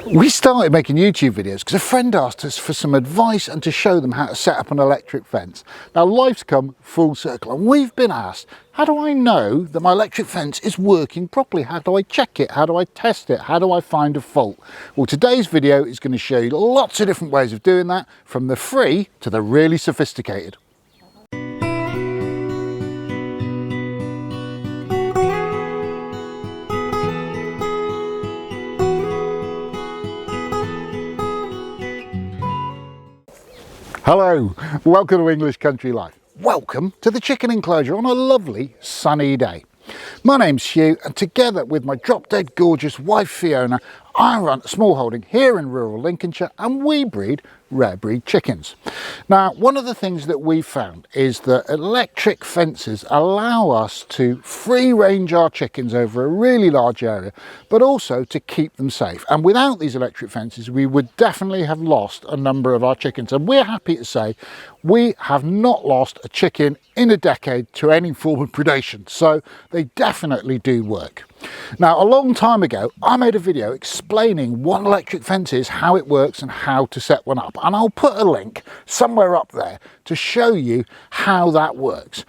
We started making YouTube videos because a friend asked us for some advice and to show them how to set up an electric fence. Now life's come full circle and we've been asked, how do I know that my electric fence is working properly? How do I check it? How do I test it? How do I find a fault? Well, today's video is going to show you lots of different ways of doing that, from the free to the really sophisticated. Hello, welcome to English Country Life. Welcome to the chicken enclosure on a lovely sunny day. My name's Hugh and together with my drop-dead gorgeous wife Fiona, I run a small holding here in rural Lincolnshire and we breed rare breed chickens. Now, one of the things that we found is that electric fences allow us to free range our chickens over a really large area, but also to keep them safe. And without these electric fences, we would definitely have lost a number of our chickens. And we're happy to say we have not lost a chicken in a decade to any form of predation. So they definitely do work. Now, a long time ago, I made a video explaining what an electric fence is, how it works and how to set one up. And I'll put a link somewhere up there to show you how that works.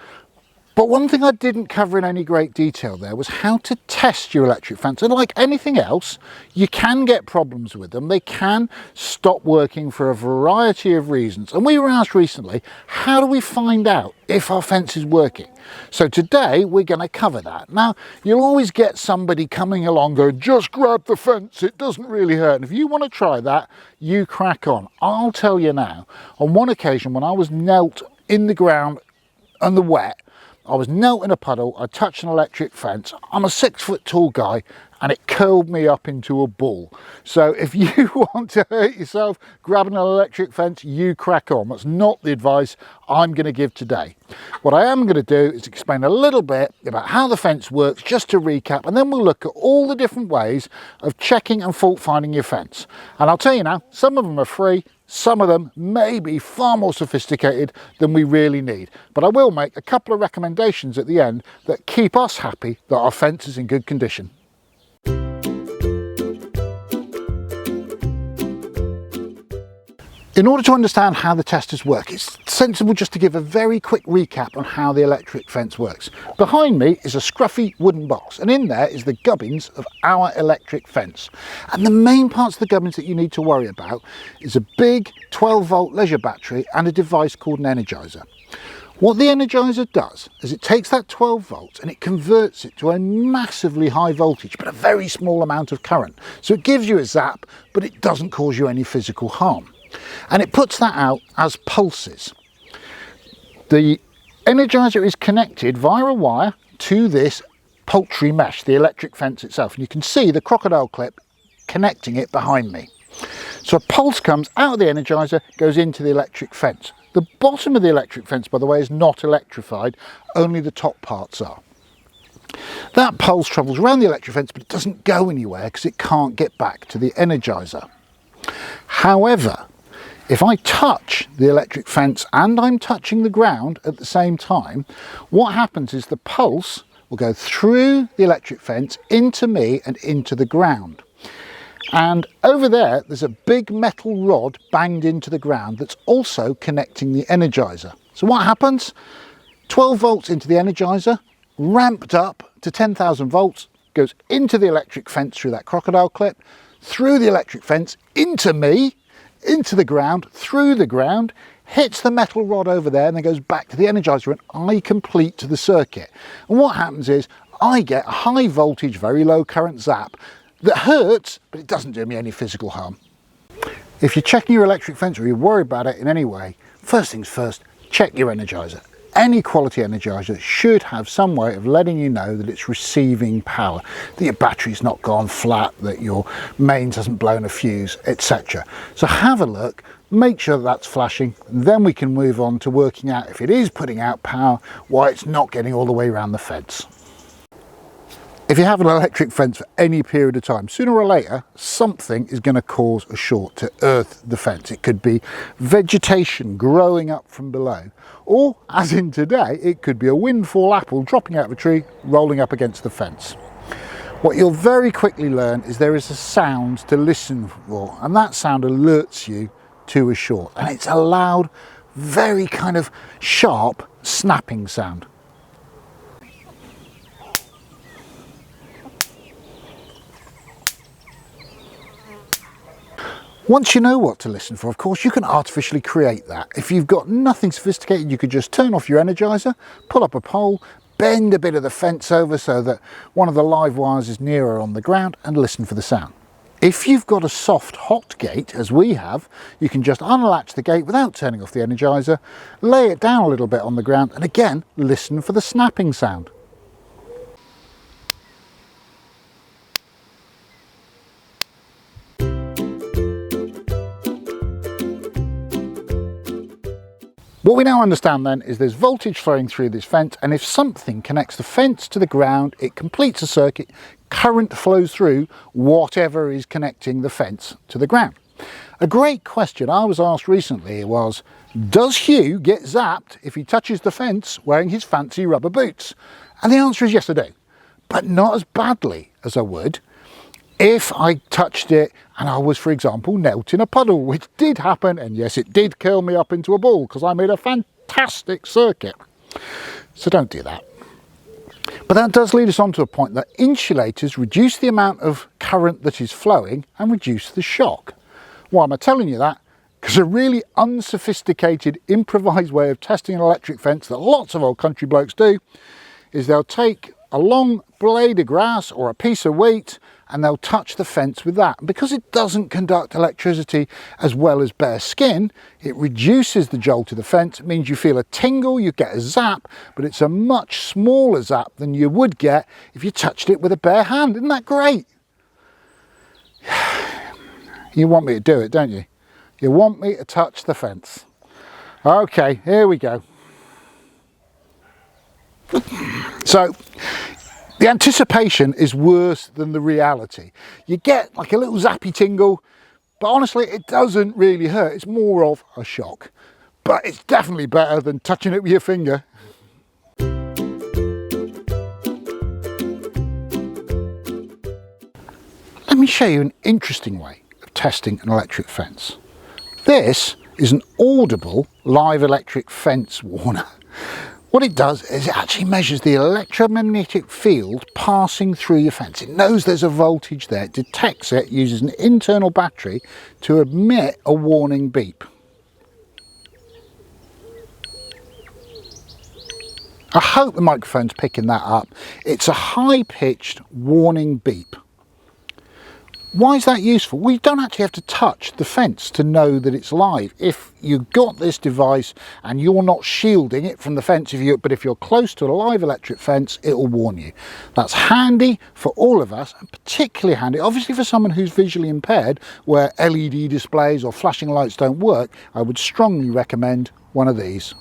But one thing I didn't cover in any great detail there was how to test your electric fence. And like anything else, you can get problems with them. They can stop working for a variety of reasons. And we were asked recently, how do we find out if our fence is working? So today we're going to cover that. Now, you'll always get somebody coming along going, just grab the fence, it doesn't really hurt. And if you want to try that, you crack on. I'll tell you now, on one occasion when I was knelt in the ground and the wet, I was knelt in a puddle, I touched an electric fence. I'm a 6 foot tall guy and it curled me up into a ball. So if you want to hurt yourself grabbing an electric fence, you crack on. That's not the advice I'm going to give today. What I am going to do is explain a little bit about how the fence works, just to recap, and then we'll look at all the different ways of checking and fault finding your fence. And I'll tell you now, some of them are free. Some of them may be far more sophisticated than we really need. But I will make a couple of recommendations at the end that keep us happy that our fence is in good condition. In order to understand how the testers work, it's sensible just to give a very quick recap on how the electric fence works. Behind me is a scruffy wooden box, and in there is the gubbins of our electric fence. And the main parts of the gubbins that you need to worry about is a big 12-volt leisure battery and a device called an energizer. What the energizer does is it takes that 12 volts and it converts it to a massively high voltage, but a very small amount of current. So it gives you a zap, but it doesn't cause you any physical harm. And it puts that out as pulses. The energizer is connected via a wire to this poultry mesh, the electric fence itself. And you can see the crocodile clip connecting it behind me. So a pulse comes out of the energizer, goes into the electric fence. The bottom of the electric fence, by the way, is not electrified, only the top parts are. That pulse travels around the electric fence, but it doesn't go anywhere because it can't get back to the energizer. However, if I touch the electric fence and I'm touching the ground at the same time, what happens is the pulse will go through the electric fence into me and into the ground. And over there's a big metal rod banged into the ground that's also connecting the energizer. So what happens? 12 volts into the energizer, ramped up to 10,000 volts, goes into the electric fence through that crocodile clip, through the electric fence into me, into the ground, through the ground, hits the metal rod over there and then goes back to the energizer and I complete the circuit. And what happens is I get a high voltage, very low current zap that hurts, but it doesn't do me any physical harm. If you're checking your electric fence or you're worried about it in any way, first things first, check your energizer. Any quality energizer should have some way of letting you know that it's receiving power, that your battery's not gone flat, that your mains hasn't blown a fuse, etc. So have a look, make sure that's flashing, then we can move on to working out if it is putting out power, why it's not getting all the way around the fence. If you have an electric fence for any period of time, sooner or later, something is going to cause a short to earth the fence. It could be vegetation growing up from below, or, as in today, it could be a windfall apple dropping out of a tree, rolling up against the fence. What you'll very quickly learn is there is a sound to listen for, and that sound alerts you to a short, and it's a loud, very kind of sharp snapping sound. Once you know what to listen for, of course, you can artificially create that. If you've got nothing sophisticated, you could just turn off your energizer, pull up a pole, bend a bit of the fence over so that one of the live wires is nearer on the ground, and listen for the sound. If you've got a soft hot gate, as we have, you can just unlatch the gate without turning off the energizer, lay it down a little bit on the ground, and again, listen for the snapping sound. What we now understand then is there's voltage flowing through this fence, and if something connects the fence to the ground, it completes a circuit, current flows through whatever is connecting the fence to the ground. A great question I was asked recently was, does Hugh get zapped if he touches the fence wearing his fancy rubber boots? And the answer is yes, I do, but not as badly as I would if I touched it and I was, for example, knelt in a puddle, which did happen, and yes, it did curl me up into a ball because I made a fantastic circuit. So don't do that. But that does lead us on to a point that insulators reduce the amount of current that is flowing and reduce the shock. Why am I telling you that? Because a really unsophisticated, improvised way of testing an electric fence that lots of old country blokes do is they'll take a long blade of grass or a piece of wheat and they'll touch the fence with that. And because it doesn't conduct electricity as well as bare skin, it reduces the jolt of the fence. It means you feel a tingle, you get a zap, but it's a much smaller zap than you would get if you touched it with a bare hand. Isn't that great? You want me to do it, don't you? You want me to touch the fence. Okay, here we go. So, the anticipation is worse than the reality. You get like a little zappy tingle, but honestly it doesn't really hurt. It's more of a shock. But it's definitely better than touching it with your finger. Let me show you an interesting way of testing an electric fence. This is an audible live electric fence warner. What it does is it actually measures the electromagnetic field passing through your fence. It knows there's a voltage there, it detects it, uses an internal battery to emit a warning beep. I hope the microphone's picking that up. It's a high-pitched warning beep. Why is that useful? Well, you don't actually have to touch the fence to know that it's live. If you've got this device and you're not shielding it from the fence, but if you're close to a live electric fence, it'll warn you. That's handy for all of us, and particularly handy, obviously, for someone who's visually impaired, where LED displays or flashing lights don't work. I would strongly recommend one of these.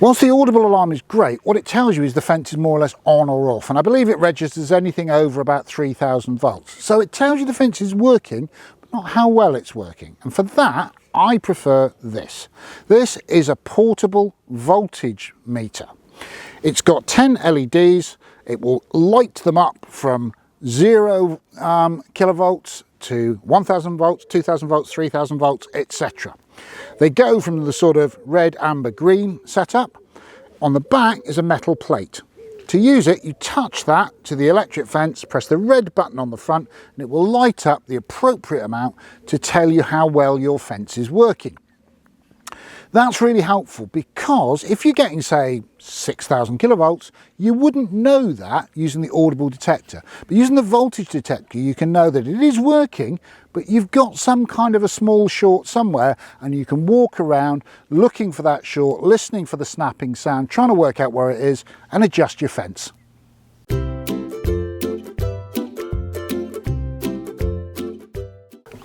Whilst the audible alarm is great, what it tells you is the fence is more or less on or off, and I believe it registers anything over about 3,000 volts. So it tells you the fence is working, but not how well it's working. And for that, I prefer this. This is a portable voltage meter. It's got 10 LEDs. It will light them up from 0 kilovolts to 1,000 volts, 2,000 volts, 3,000 volts, etc. They go from the sort of red, amber, green setup. On the back is a metal plate. To use it, you touch that to the electric fence, press the red button on the front, and it will light up the appropriate amount to tell you how well your fence is working. That's really helpful because if you're getting, say, 6,000 kilovolts, you wouldn't know that using the audible detector. But using the voltage detector, you can know that it is working, but you've got some kind of a small short somewhere, and you can walk around looking for that short, listening for the snapping sound, trying to work out where it is, and adjust your fence.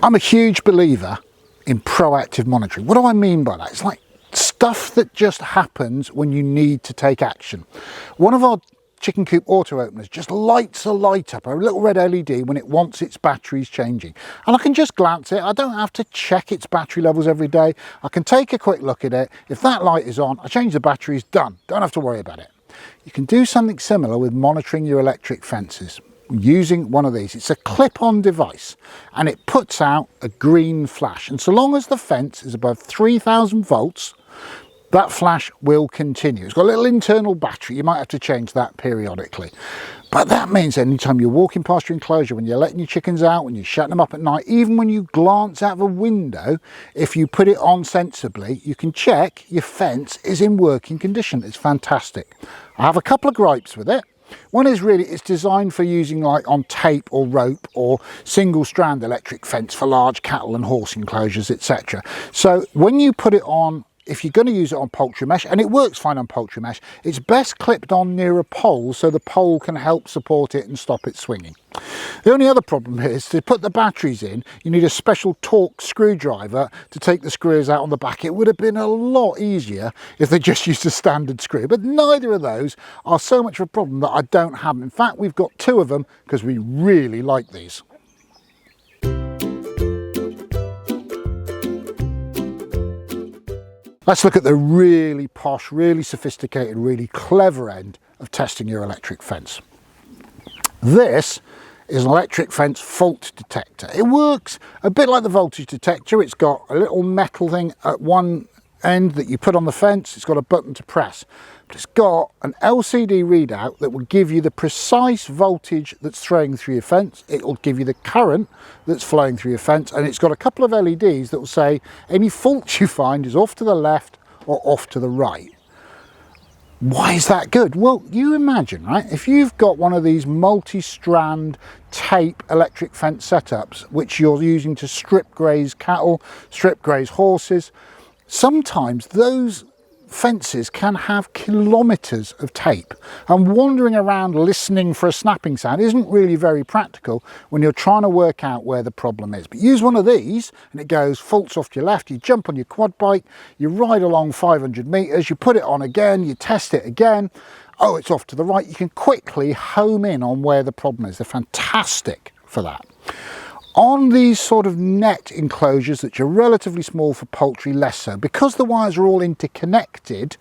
I'm a huge believer in proactive monitoring. What do I mean by that? It's like stuff that just happens when you need to take action. One of our chicken coop auto openers just lights a light up, a little red LED, when it wants its batteries changing. And I can just glance it. I don't have to check its battery levels every day. I can take a quick look at it. If that light is on, I change the batteries, done. Don't have to worry about it. You can do something similar with monitoring your electric fences using one of these. It's a clip-on device and it puts out a green flash, and so long as the fence is above 3000 volts, that flash will continue. It's got a little internal battery. You might have to change that periodically, but that means anytime you're walking past your enclosure, when you're letting your chickens out, when you're shutting them up at night, even when you glance out of a window, if you put it on sensibly, you can check your fence is in working condition. It's fantastic. I have a couple of gripes with it. One is really it's designed for using like on tape or rope or single strand electric fence for large cattle and horse enclosures, etc. So when you put it on, if you're going to use it on poultry mesh, and it works fine on poultry mesh, it's best clipped on near a pole so the pole can help support it and stop it swinging. The only other problem is to put the batteries in, you need a special torque screwdriver to take the screws out on the back. It would have been a lot easier if they just used a standard screw, but neither of those are so much of a problem that I don't have them. In fact, we've got two of them because we really like these. Let's look at the really posh, really sophisticated, really clever end of testing your electric fence. This is an electric fence fault detector. It works a bit like the voltage detector. It's got a little metal thing at one end that you put on the fence. It's got a button to press, but it's got an LCD readout that will give you the precise voltage that's flowing through your fence. It will give you the current that's flowing through your fence, and it's got a couple of LEDs that will say any faults you find is off to the left or off to the right. Why is that good? Well, you imagine, right, if you've got one of these multi-strand tape electric fence setups which you're using to strip graze cattle, strip graze horses, sometimes those fences can have kilometres of tape, and wandering around listening for a snapping sound isn't really very practical when you're trying to work out where the problem is. But use one of these and it goes faults off to your left, you jump on your quad bike, you ride along 500 metres, you put it on again, you test it again, oh, it's off to the right. You can quickly home in on where the problem is. They're fantastic for that. On these sort of net enclosures that are relatively small for poultry, less so. Because the wires are all interconnected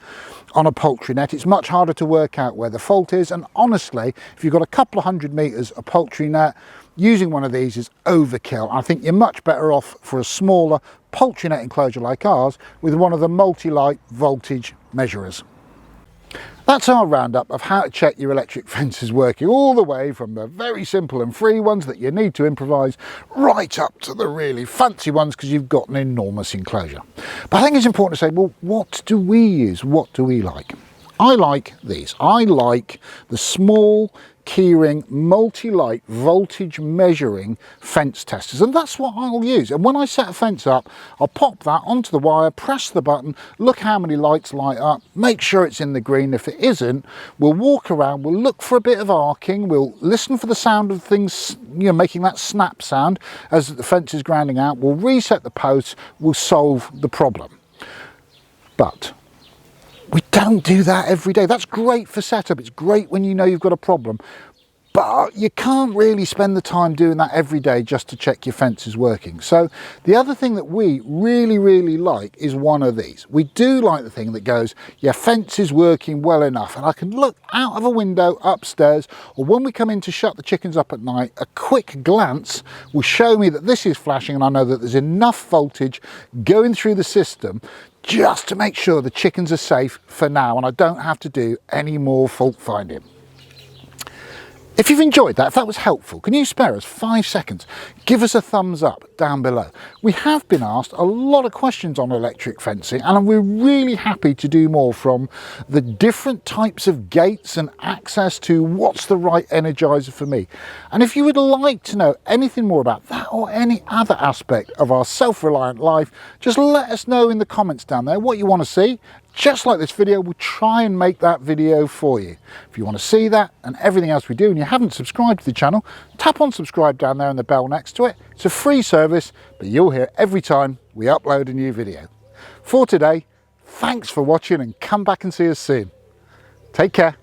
on a poultry net, it's much harder to work out where the fault is. And honestly, if you've got a couple of 100 metres of poultry net, using one of these is overkill. I think you're much better off for a smaller poultry net enclosure like ours with one of the multi-light voltage measurers. That's our roundup of how to check your electric fences working, all the way from the very simple and free ones that you need to improvise right up to the really fancy ones because you've got an enormous enclosure. But I think it's important to say, well, what do we use? What do we like? I like these. I like the small keyring multi-light voltage measuring fence testers, and that's what I'll use. And when I set a fence up, I'll pop that onto the wire, press the button, look how many lights light up, make sure it's in the green. If it isn't, we'll walk around, we'll look for a bit of arcing, we'll listen for the sound of things, you know, making that snap sound as the fence is grounding out, we'll reset the posts, we'll solve the problem. But we don't do that every day. That's great for setup. It's great when you know you've got a problem, but you can't really spend the time doing that every day just to check your fence is working. So the other thing that we really like is one of these. We do like the thing that goes, your fence is working well enough, and I can look out of a window upstairs, or when we come in to shut the chickens up at night, a quick glance will show me that this is flashing and I know that there's enough voltage going through the system just to make sure the chickens are safe for now and I don't have to do any more fault finding. If you've enjoyed that, if that was helpful, can you spare us 5 seconds? Give us a thumbs up down below. We have been asked a lot of questions on electric fencing, and we're really happy to do more, from the different types of gates and access to what's the right energizer for me. And if you would like to know anything more about that or any other aspect of our self-reliant life, just let us know in the comments down there what you want to see. Just like this video, we'll try and make that video for you. If you want to see that and everything else we do and you haven't subscribed to the channel, tap on subscribe down there and the bell next to it. It's a free service, but you'll hear every time we upload a new video. For today, thanks for watching and come back and see us soon. Take care.